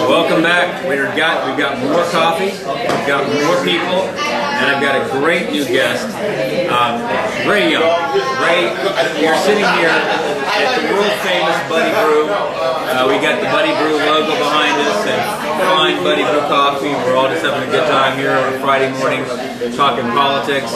Welcome back. We've got more coffee, we've got more people, and I've got a great new guest, Ray Young. Ray, you're sitting here at the world famous Buddy Brew. We got the Buddy Brew logo behind us and fine Buddy Brew coffee. We're all just having a good time here on a Friday morning, talking politics.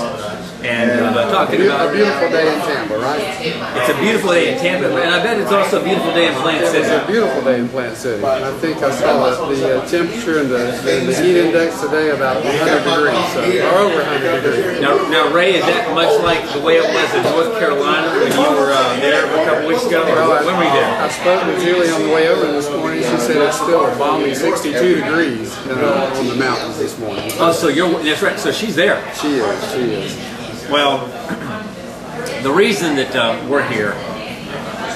And talking about a beautiful day in Tampa, right? It's a beautiful day in Tampa, and I bet it's also a beautiful day in Plant City. It's a beautiful day in Plant City. I think I saw the temperature and the heat index today about 100 degrees, or over 100 degrees. Now, Ray, is that much like the way it was in North Carolina when you were there a couple weeks ago? When were you there? I spoke to Julie on the way over this morning. She said it's still a balmy 62 degrees on the mountains this morning. Oh, so that's right. So she's there. She is. Well, the reason that we're here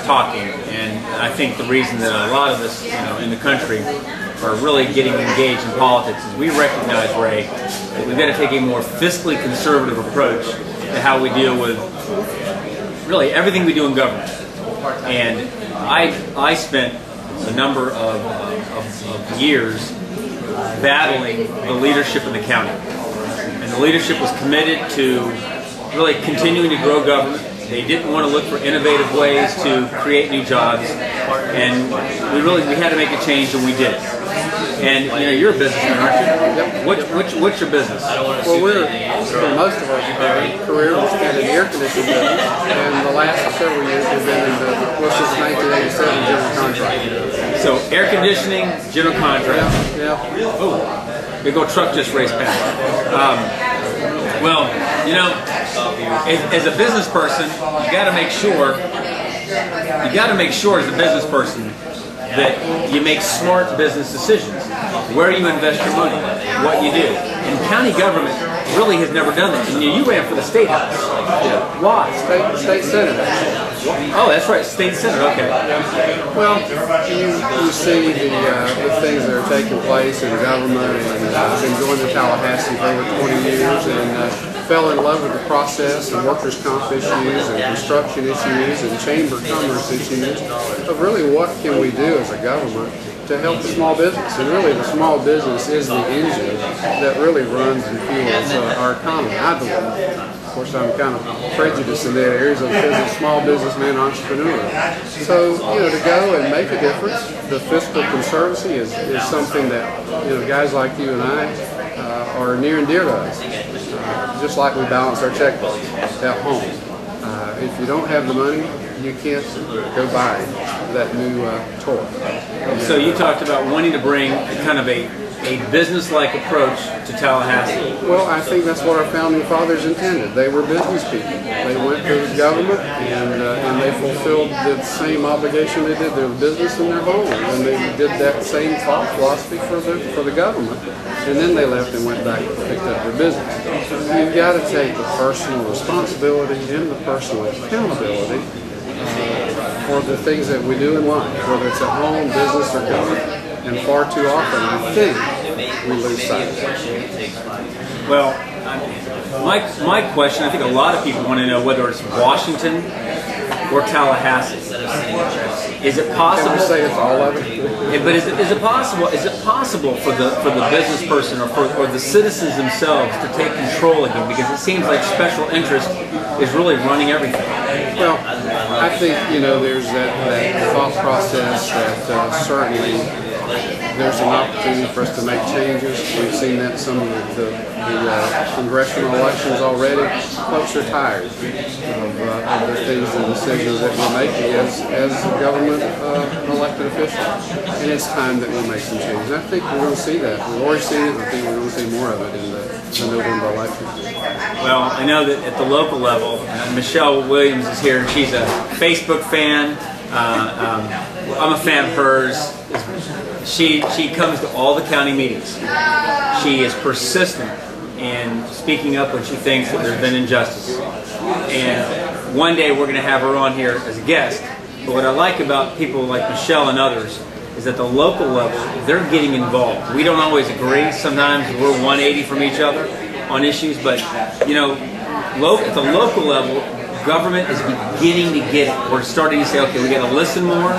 talking, and I think the reason that a lot of us, in the country are really getting engaged in politics is we recognize, Ray, that we've got to take a more fiscally conservative approach to how we deal with really everything we do in government. And I spent a number of years battling the leadership in the county. And the leadership was committed to really continuing to grow government. They didn't want to look for innovative ways to create new jobs, and we had to make a change, and we did it. And you're a businessman, aren't you? Yep. What's your business? Well, for most of our career, we spent in the air conditioning business, and the last several years we've been in since 1987 general contracting. So air conditioning, general contract. Yeah. Oh, big old truck just raced past. Well, as a business person, you got to make sure as a business person that you make smart business decisions. Where you invest your money, what you do. And county government really has never done that. And you ran for the state house. Yeah. Why? State senate. Oh, that's right, state senate. Okay. Well, you see the things that are taking place in government, and I've been going to Tallahassee for over 20 years, and fell in love with the process and workers' comp issues and construction issues and chamber commerce issues of really what can we do as a government to help the small business. And really the small business is the engine that really runs and fuels our economy, I believe. Of course, I'm kind of prejudiced in that area because of small businessman entrepreneur. So, to go and make a difference, the fiscal conservancy is something that, guys like you and I are near and dear to us. Just like we balance our checkbooks at home. If you don't have the money, you can't go buy that new toy. So you talked about wanting to bring kind of a business-like approach to Tallahassee. Well, I think that's what our founding fathers intended. They were business people. They went to the government and they fulfilled the same obligation they did their business in their home, and they did that same thought philosophy for the government. And then they left and went back and picked up their business. You've got to take the personal responsibility and the personal accountability for the things that we do in life, whether it's at home, business, or government. And far too often, I think, we lose sight of that. Well, my question, I think a lot of people want to know whether it's Washington or Tallahassee. Is it possible? Can we say it's all of it? But is it possible? Is it possible for the business person or for the citizens themselves to take control again? Because it seems like special interest is really running everything. Well, I think there's that thought process that certainly there's an opportunity for us to make changes. We've seen that in some of the congressional elections already. Folks are tired of the things and decisions that we're making as government elected officials. And it's time that we make some changes. And I think we're going to see that. We've already seen it, and I think we're going to see more of it in the November election. Well, I know that at the local level, Michelle Williams is here, and she's a Facebook fan. I'm a fan of hers. She comes to all the county meetings. She is persistent in speaking up when she thinks that there's been injustice. And one day we're going to have her on here as a guest. But what I like about people like Michelle and others is at the local level, they're getting involved. We don't always agree. Sometimes we're 180 from each other on issues. But, at the local level, government is beginning to get it. We're starting to say, okay, we got to listen more.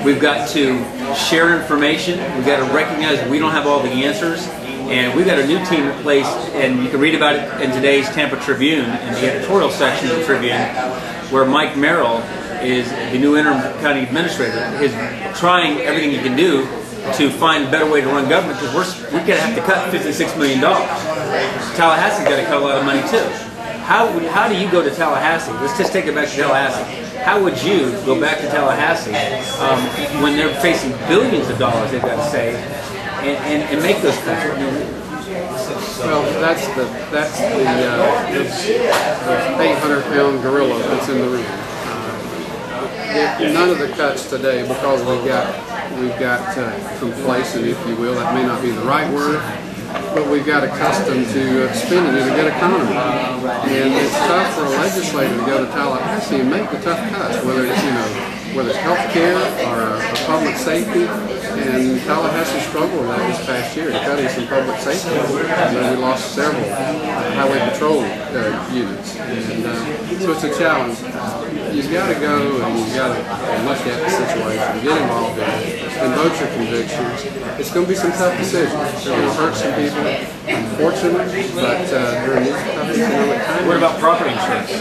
We've got to share information. We've got to recognize we don't have all the answers. And we've got a new team in place, and you can read about it in today's Tampa Tribune, in the editorial section of the Tribune, where Mike Merrill is the new interim county administrator, is trying everything he can do to find a better way to run government, because we're going to have to cut $56 million. Tallahassee's got to cut a lot of money too. How do you go to Tallahassee? Let's just take it back to Tallahassee. How would you go back to Tallahassee when they're facing billions of dollars they've got to save and make those cuts? Well, that's the 800-pound gorilla that's in the room. None of the cuts today, because we've got complacent, if you will. That may not be the right word, but we've got accustomed to spending in a good economy. And it's tough for a legislator to go to Tallahassee and make the tough cuts, whether it's health care or public safety. And Tallahassee struggled with that this past year, cutting some public safety. We lost several highway patrol units. And so it's a challenge. You've got to go and you've got to look at the situation, get involved in it, and vote your convictions. It's going to be some tough decisions. They're going to hurt some people, unfortunately, but during these tough economic times. What about property insurance?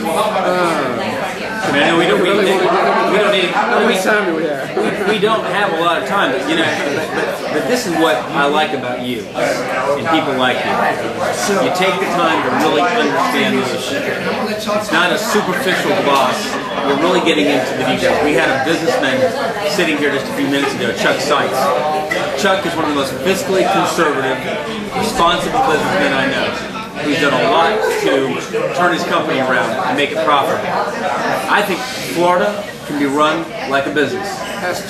I know we don't need. How much time do we have? We don't have a lot of time, but but this is what I like about you and people like you. You take the time to really understand the issue. It's not a superficial gloss. We're really getting into the details. We had a businessman sitting here just a few minutes ago, Chuck Seitz. Chuck is one of the most fiscally conservative, responsible businessmen I know. He's done a lot to turn his company around and make it profitable. I think Florida can be run like a business. Has to.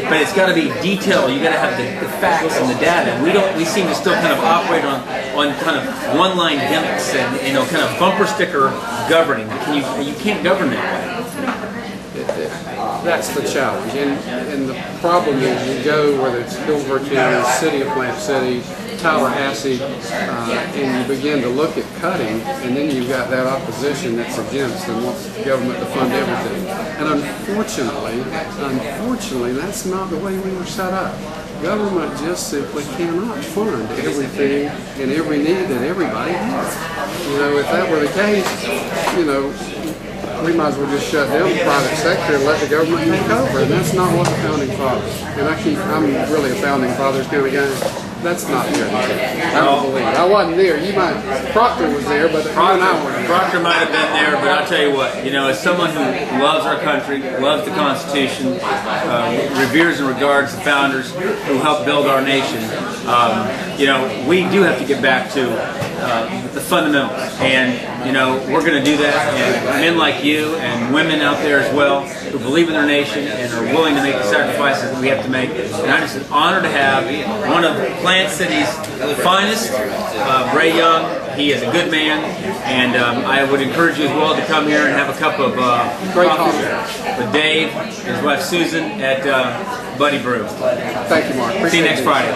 But it's got to be detailed. You got to have the facts and the data. We seem to still kind of operate on kind of one-line gimmicks and kind of bumper sticker governing. You can't govern that way. That's the challenge, and the problem is you go, whether it's Hillsborough County, City of Plant City, Tallahassee, and you begin to look at cutting, and then you've got that opposition that's against and wants the government to fund everything. And unfortunately, that's not the way we were set up. Government just simply cannot fund everything and every need that everybody has. If that were the case, we might as well just shut down the private sector and let the government take over. And that's not what the founding fathers. And I'm really a founding fathers kind of guy. That's not there. I don't believe it. I wasn't there. Proctor was there, but Proctor might have been there, but I'll tell you what, as someone who loves our country, loves the Constitution, reveres and regards the founders who helped build our nation, we do have to get back to the fundamentals. And, we're going to do that. And men like you and women out there as well who believe in their nation and are willing to make the sacrifices that we have to make. And I'm just honored to have one of Plant City's finest, Bray Young. He is a good man, and I would encourage you as well to come here and have a cup of coffee with Dave and his wife Susan at Buddy Brew. Thank you, Mark. See you next Friday.